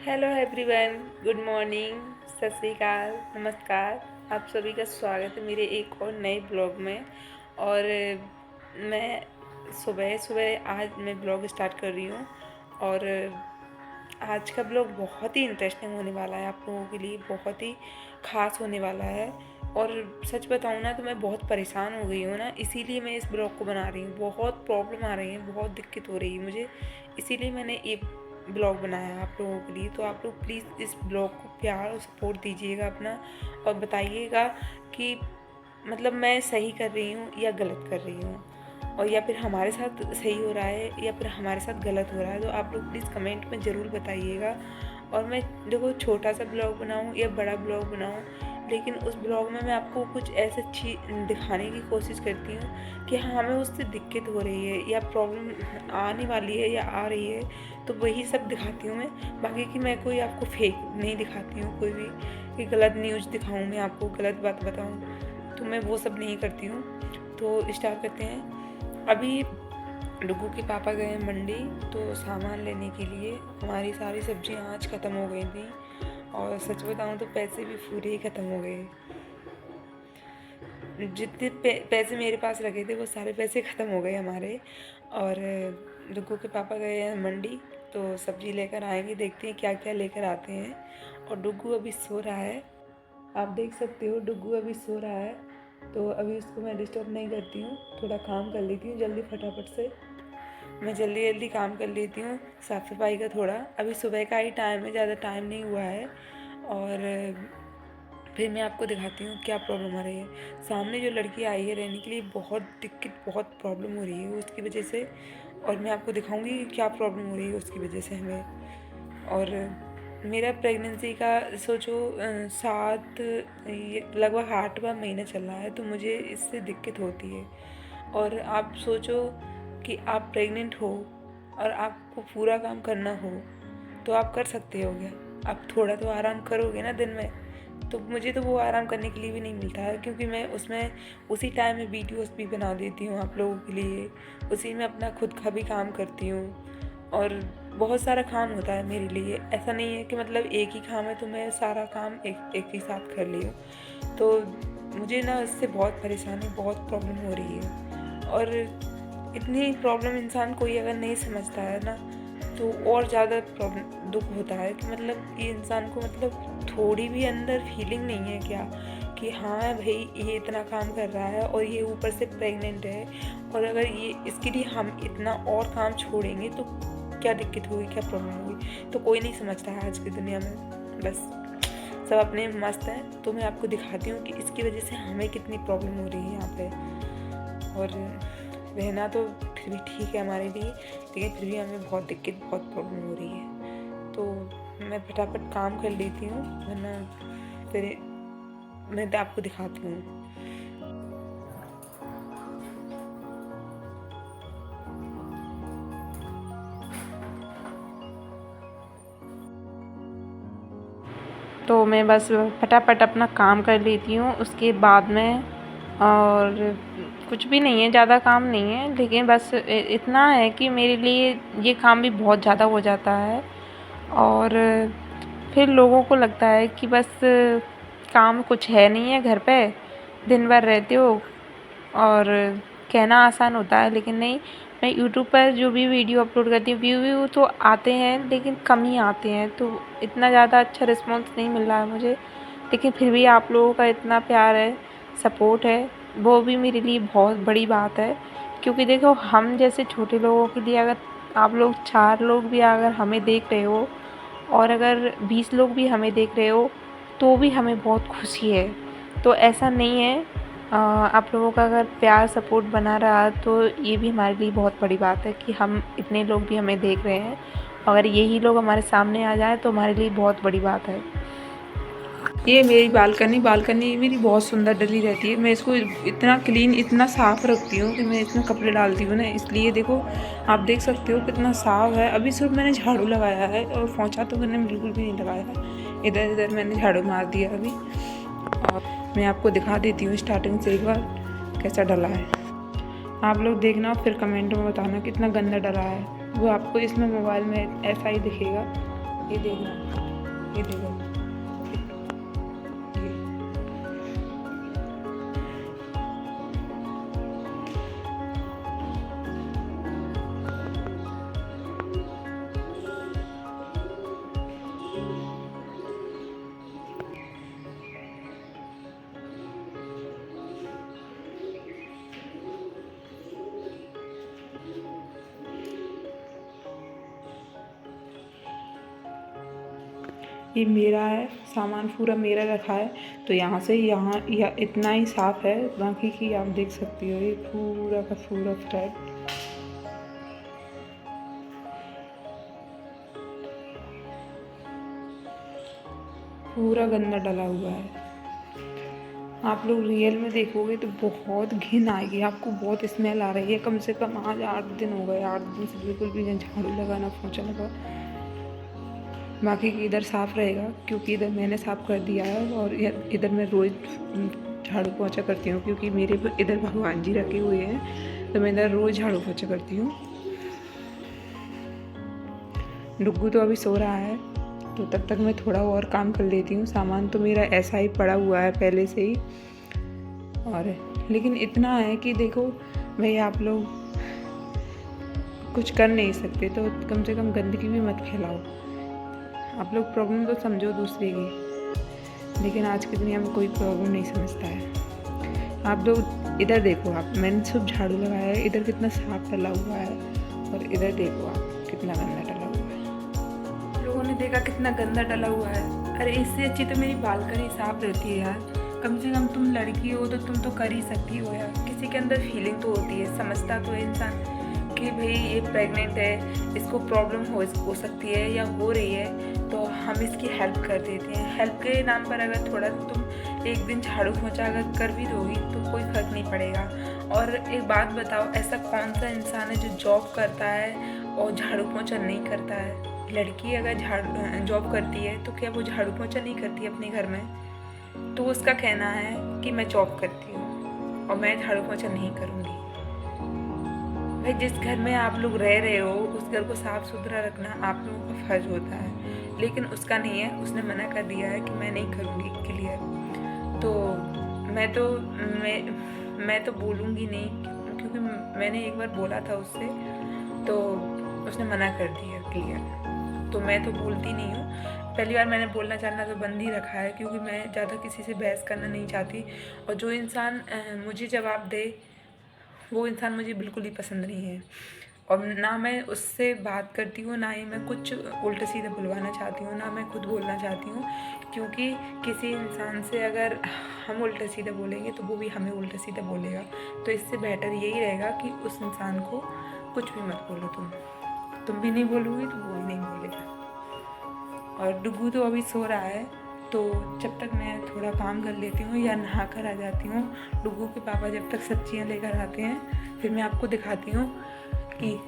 Hello everyone, good morning, सत श्री अकाल, नमस्कार। आप सभी का स्वागत है मेरे एक और नए ब्लॉग में। और मैं सुबह सुबह आज मैं ब्लॉग स्टार्ट कर रही हूँ। और आज का ब्लॉग बहुत ही इंटरेस्टिंग होने वाला है, आप लोगों के लिए बहुत ही ख़ास होने वाला है। और सच बताऊँ ना तो मैं बहुत परेशान हो गई हूँ ना, इसीलिए मैं इस ब्लॉग को बना रही हूँ। बहुत प्रॉब्लम आ रही है, बहुत दिक्कत हो रही है मुझे, इसीलिए मैंने ये ब्लॉग बनाया है आप लोगों के लिए। तो आप लोग प्लीज़ इस ब्लॉग को प्यार और सपोर्ट दीजिएगा अपना, और बताइएगा कि मतलब मैं सही कर रही हूँ या गलत कर रही हूँ, और या फिर हमारे साथ सही हो रहा है या फिर हमारे साथ गलत हो रहा है। तो आप लोग प्लीज़ कमेंट में ज़रूर बताइएगा। और मैं देखो छोटा सा ब्लॉग बनाऊँ या बड़ा ब्लॉग बनाऊँ, लेकिन उस ब्लॉग में मैं आपको कुछ ऐसी चीज़ दिखाने की कोशिश करती हूँ कि हाँ हमें उससे दिक्कत हो रही है या प्रॉब्लम आने वाली है या आ रही है, तो वही सब दिखाती हूँ मैं। बाकी कि मैं कोई आपको फेक नहीं दिखाती हूँ, कोई भी कि गलत न्यूज़ दिखाऊँ, मैं आपको गलत बात बताऊँ, तो मैं वो सब नहीं करती हूँ। तो स्टार्ट करते हैं। अभी डुग्गू के पापा गए मंडी, तो सामान लेने के लिए। हमारी सारी सब्जियां आज ख़त्म हो गई थी, और सच बताऊं तो पैसे भी पूरे ही ख़त्म हो गए। जितने पैसे मेरे पास रखे थे वो सारे पैसे ख़त्म हो गए हमारे। और डुग्गू के पापा गए हैं मंडी, तो सब्ज़ी लेकर आएंगे, देखते हैं क्या क्या लेकर आते हैं। और डुग्गू अभी सो रहा है, आप देख सकते हो डुग्गू अभी सो रहा है। तो अभी उसको मैं डिस्टर्ब नहीं करती हूँ, थोड़ा काम कर लेती हूँ जल्दी फटाफट से। मैं जल्दी जल्दी काम कर लेती हूँ, साफ़ सफाई का थोड़ा। अभी सुबह का ही टाइम है, ज़्यादा टाइम नहीं हुआ है। और फिर मैं आपको दिखाती हूँ क्या प्रॉब्लम आ रही है। सामने जो लड़की आई है रहने के लिए, बहुत दिक्कत बहुत प्रॉब्लम हो रही है उसकी वजह से। और मैं आपको दिखाऊंगी कि क्या प्रॉब्लम हो रही है उसकी वजह से हमें। और मेरा प्रेगनेंसी का सोचो 7 लगभग 8वां महीना चल रहा है, तो मुझे इससे दिक्कत होती है। और आप सोचो कि आप प्रेग्नेंट हो और आपको पूरा काम करना हो, तो आप कर सकते हो क्या? आप थोड़ा तो आराम करोगे ना दिन में। तो मुझे तो वो आराम करने के लिए भी नहीं मिलता है, क्योंकि मैं उसमें उसी टाइम में वीडियोस भी बना देती हूँ आप लोगों के लिए, उसी में अपना खुद का भी काम करती हूँ। और बहुत सारा काम होता है मेरे लिए, ऐसा नहीं है कि मतलब एक ही काम है तो मैं सारा काम एक ही साथ कर ली हूँ। तो मुझे ना इससे बहुत परेशानी, बहुत प्रॉब्लम हो रही है। और इतनी प्रॉब्लम इंसान कोई अगर नहीं समझता है ना, तो और ज़्यादा प्रॉब्लम दुख होता है कि मतलब ये इंसान को मतलब थोड़ी भी अंदर फीलिंग नहीं है क्या, कि हाँ भाई ये इतना काम कर रहा है और ये ऊपर से प्रेग्नेंट है, और अगर ये इसके लिए हम इतना और काम छोड़ेंगे तो क्या दिक्कत होगी, क्या प्रॉब्लम होगी। तो कोई नहीं समझता है आज की दुनिया में, बस सब अपने मस्त हैं। तो मैं आपको दिखाती हूँ कि इसकी वजह से हमें कितनी प्रॉब्लम हो रही है यहाँ पे। और रहना तो फिर भी ठीक है हमारे लिए, लेकिन फिर भी हमें बहुत दिक्कत, बहुत प्रॉब्लम हो रही है। तो मैं फटाफट काम कर लेती हूँ, वरना फिर मैं आपको दिखाती हूँ। तो मैं बस फटाफट अपना काम कर लेती हूँ उसके बाद में। और कुछ भी नहीं है, ज़्यादा काम नहीं है, लेकिन बस इतना है कि मेरे लिए ये काम भी बहुत ज़्यादा हो जाता है। और फिर लोगों को लगता है कि बस काम कुछ है नहीं है घर पे, दिन भर रहते हो। और कहना आसान होता है, लेकिन नहीं। मैं यूट्यूब पर जो भी वीडियो अपलोड करती हूँ, व्यू तो आते हैं लेकिन कम ही आते हैं, तो इतना ज़्यादा अच्छा रिस्पॉन्स नहीं मिल रहा है मुझे। लेकिन फिर भी आप लोगों का इतना प्यार है, सपोर्ट है, वो भी मेरे लिए बहुत बड़ी बात है। क्योंकि देखो हम जैसे छोटे लोगों के लिए, अगर आप लोग 4 लोग भी अगर हमें देख रहे हो, और अगर 20 लोग भी हमें देख रहे हो, तो भी हमें बहुत खुशी है। तो ऐसा नहीं है, आप लोगों का अगर प्यार सपोर्ट बना रहा तो ये भी हमारे लिए बहुत बड़ी बात है कि हम इतने लोग भी हमें देख रहे हैं। अगर यही लोग हमारे सामने आ जाए तो हमारे लिए बहुत बड़ी बात है। ये मेरी बालकनी मेरी बहुत सुंदर डली रहती है। मैं इसको इतना क्लीन, इतना साफ़ रखती हूँ कि मैं इसमें कपड़े डालती हूँ ना, इसलिए देखो आप देख सकते हो कितना साफ़ है। अभी सिर्फ मैंने झाड़ू लगाया है, और पोंछा तो मैंने बिल्कुल भी नहीं लगाया, इधर इधर मैंने झाड़ू मार दिया अभी। और मैं आपको दिखा देती हूँ स्टार्टिंग से एक बार कैसा डला है। आप लोग देखना फिर कमेंट में बताना कितना गंदा डला है। वो आपको इसमें मोबाइल में ऐसा ही दिखेगा, ये देखना, ये देखो, ये ये मेरा है, सामान पूरा मेरा रखा है। तो यहाँ से यहाँ इतना ही साफ है, बाकी की आप देख सकती हो ये पूरा का पूरा फ्लैट पूरा गंदा डला हुआ है। आप लोग रियल में देखोगे तो बहुत घिन आएगी, आपको बहुत स्मेल आ रही है। कम से कम आज 8 दिन हो गए, 8 दिन से बिल्कुल भी झाड़ू लगाना, पोंछा लगा। बाकी की इधर साफ़ रहेगा क्योंकि इधर मैंने साफ़ कर दिया है, और इधर मैं रोज़ झाड़ू पोंछा करती हूँ क्योंकि मेरे इधर भगवान जी रखे हुए हैं, तो मैं इधर रोज़ झाड़ू पोंछा करती हूँ। डुग्गू तो अभी सो रहा है, तो तब तक मैं थोड़ा और काम कर लेती हूँ। सामान तो मेरा ऐसा ही पड़ा हुआ है पहले से ही, और लेकिन इतना है कि देखो भाई, आप लोग कुछ कर नहीं सकते तो कम से कम गंदगी भी मत फैलाओ। आप लोग प्रॉब्लम तो समझो दूसरे की, लेकिन आज की दुनिया में कोई प्रॉब्लम नहीं समझता है। आप लोग इधर देखो, आप मैंने सब झाड़ू लगाया है, इधर कितना साफ डला हुआ है, और इधर देखो आप कितना गंदा डला हुआ है। लोगों ने देखा कितना गंदा डला हुआ है। अरे इससे अच्छी तो मेरी बालकनी साफ रहती है यार। कम से कम तुम लड़की हो तो तुम तो कर ही सकती हो यार। किसी के अंदर फीलिंग तो होती है, समझता तो है इंसान कि भाई ये प्रेग्नेंट है, इसको प्रॉब्लम हो सकती है या हो रही है, तो हम इसकी हेल्प कर देते हैं। हेल्प के नाम पर अगर थोड़ा तुम एक दिन झाड़ू पोंछा अगर कर भी दोगी तो कोई फ़र्क नहीं पड़ेगा। और एक बात बताओ, ऐसा कौन सा इंसान है जो जॉब करता है और झाड़ू पोंछा नहीं करता है? लड़की अगर जॉब करती है तो क्या वो झाड़ू पोंछा नहीं करती अपने घर में? तो उसका कहना है कि मैं जॉब करती हूँ और मैं झाड़ू पोंछा नहीं करूँगी। भाई जिस घर में आप लोग रह रहे हो उस घर को साफ़ सुथरा रखना आप लोगों का फ़र्ज होता है, लेकिन उसका नहीं है। उसने मना कर दिया है कि मैं नहीं करूँगी क्लियर। तो मैं तो बोलूँगी नहीं, क्योंकि मैंने एक बार बोला था उससे, तो उसने मना कर दिया क्लियर। तो मैं तो बोलती नहीं हूँ। पहली बार मैंने बोलना चालना तो बंद ही रखा है, क्योंकि मैं ज़्यादा किसी से बहस करना नहीं चाहती। और जो इंसान मुझे जवाब दे वो इंसान मुझे बिल्कुल ही पसंद नहीं है, और ना मैं उससे बात करती हूँ, ना ही मैं कुछ उल्टा सीधा बुलवाना चाहती हूँ, ना मैं खुद बोलना चाहती हूँ। क्योंकि किसी इंसान से अगर हम उल्टा सीधा बोलेंगे तो वो भी हमें उल्टा सीधा बोलेगा। तो इससे बेटर यही रहेगा कि उस इंसान को कुछ भी मत बोलो। तुम भी नहीं बोलोगी तो वो भी नहीं बोलेगा। और डुग्गू तो अभी सो रहा है, तो जब तक मैं थोड़ा काम कर लेती हूँ या नहा कर आ जाती हूँ, डुग्गू के पापा जब तक सब्जियाँ लेकर आते हैं, फिर मैं आपको दिखाती हूँ कि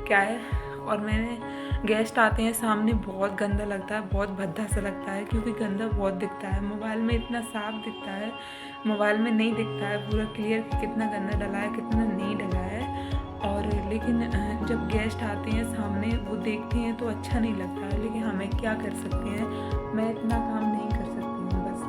क्या है। और मैंने गेस्ट आते हैं सामने, बहुत गंदा लगता है, बहुत भद्दा सा लगता है, क्योंकि गंदा बहुत दिखता है। मोबाइल में इतना साफ दिखता है, मोबाइल में नहीं दिखता है पूरा क्लियर कि कितना गंदा डला है कितना नहीं डला है। और लेकिन जब गेस्ट आते हैं सामने, वो देखते हैं तो अच्छा नहीं लगता है, लेकिन हमें क्या कर सकते हैं। मैं इतना काम नहीं कर सकती हूँ। बस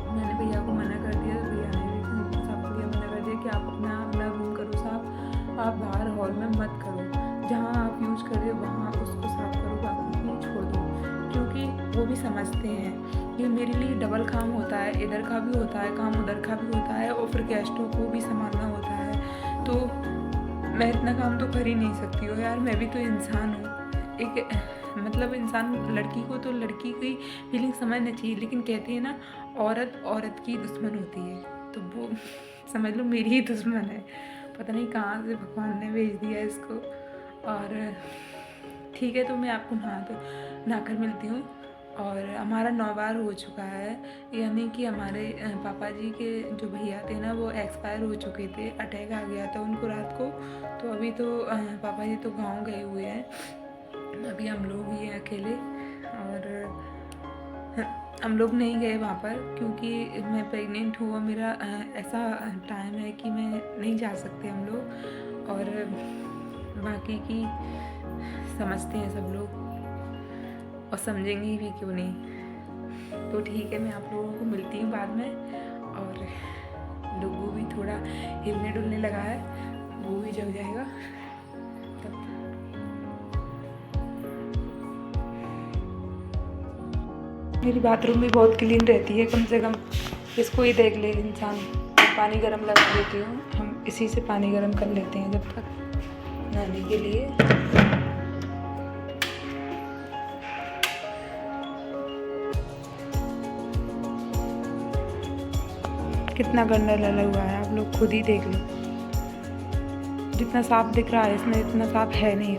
मैंने भैया को मना कर दिया, तो भैया ने भी साफ किया, मना कर दिया कि आप अपना रूम करो साफ, आप बाहर हॉल में मत करो, जहाँ आप यूज़ कर रहे हो वहाँ उसको साफ करो, बाकी छोड़ दो। क्योंकि वो भी समझते हैं कि मेरे लिए डबल काम होता है, इधर का भी होता है काम, उधर का भी होता है, और फिर गेस्टों को भी संभालना होता है। तो मैं इतना काम तो कर ही नहीं सकती हूँ यार, मैं भी तो इंसान हूँ। एक मतलब इंसान, लड़की को तो लड़की की फीलिंग समझना चाहिए, लेकिन कहते हैं ना, औरत की दुश्मन होती है, तो वो समझ लो मेरी ही दुश्मन है। पता नहीं कहाँ से भगवान ने भेज दिया इसको। और ठीक है, तो मैं आपको नहा कर मिलती हूँ। और हमारा 9 बार हो चुका है, यानी कि हमारे पापा जी के जो भैया थे ना, वो एक्सपायर हो चुके थे, अटैक आ गया था उनको रात को। तो अभी तो पापा जी तो गांव गए हुए हैं, अभी हम लोग ही हैं अकेले। और हम लोग नहीं गए वहाँ पर, क्योंकि मैं प्रेग्नेंट हूँ और मेरा ऐसा टाइम है कि मैं नहीं जा सकते हम लोग। और बाकी की समझते हैं सब लोग। और समझेंगे भी क्यों नहीं। तो ठीक है, मैं आप लोगों को मिलती हूँ बाद में। और डुग्गू भी थोड़ा हिलने डुलने लगा है, वो भी जग जाएगा तब। मेरी बाथरूम भी बहुत क्लीन रहती है, कम से कम इसको ही देख ले इंसान। पानी गर्म लगा देती हूँ, हम इसी से पानी गर्म कर लेते हैं जब तक नहाने के लिए। कितना गंदा डला हुआ है, आप लोग खुद ही देख लो। जितना साफ दिख रहा है इसमें इतना साफ है नहीं।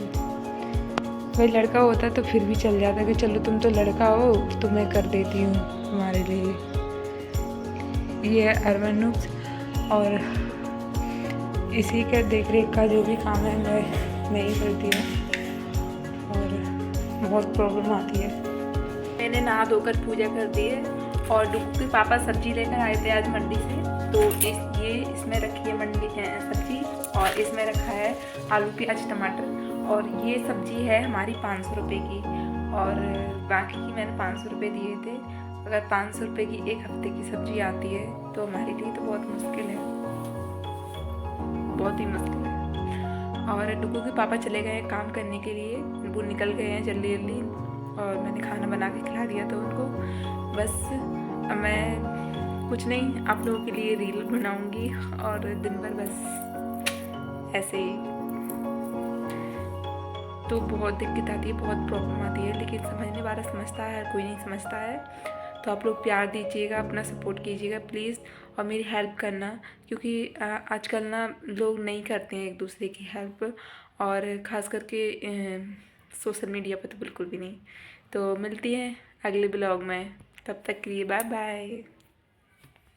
भाई लड़का होता तो फिर भी चल जाता कि चलो तुम तो लड़का हो तो मैं कर देती हूँ तुम्हारे लिए। ये है अर्बन नूब्स, और इसी के देख रेख का जो भी काम है मैं ही करती हूँ, और बहुत प्रॉब्लम आती है। मैंने नहा धोकर पूजा कर दी है, और डुग्गू के पापा सब्जी लेकर आए थे आज मंडी से। तो इसमें रखी है मंडी सब्जी, और इसमें रखा है आलू प्याज टमाटर, और ये सब्जी है हमारी 500 रुपये की, और बाकी की मैंने 500 रुपये दिए थे। अगर 500 रुपये की एक हफ्ते की सब्जी आती है तो हमारे लिए तो बहुत मुश्किल है, बहुत ही मुश्किल है। और डुग्गू के पापा चले गए काम करने के लिए, वो निकल गए हैं जल्दी जल्दी, और मैंने खाना बना के खिला दिया था उनको। बस मैं कुछ नहीं, आप लोगों के लिए रील बनाऊंगी, और दिन भर बस ऐसे ही। तो बहुत दिक्कत आती है, बहुत प्रॉब्लम आती है, लेकिन समझने वाला समझता है, कोई नहीं समझता है। तो आप लोग प्यार दीजिएगा, अपना सपोर्ट कीजिएगा प्लीज़, और मेरी हेल्प करना, क्योंकि आजकल ना लोग नहीं करते हैं एक दूसरे की हेल्प, और ख़ास करके सोशल मीडिया पर तो बिल्कुल भी नहीं। तो मिलती हैं अगले ब्लॉग में, तब तक के लिए बाय बाय।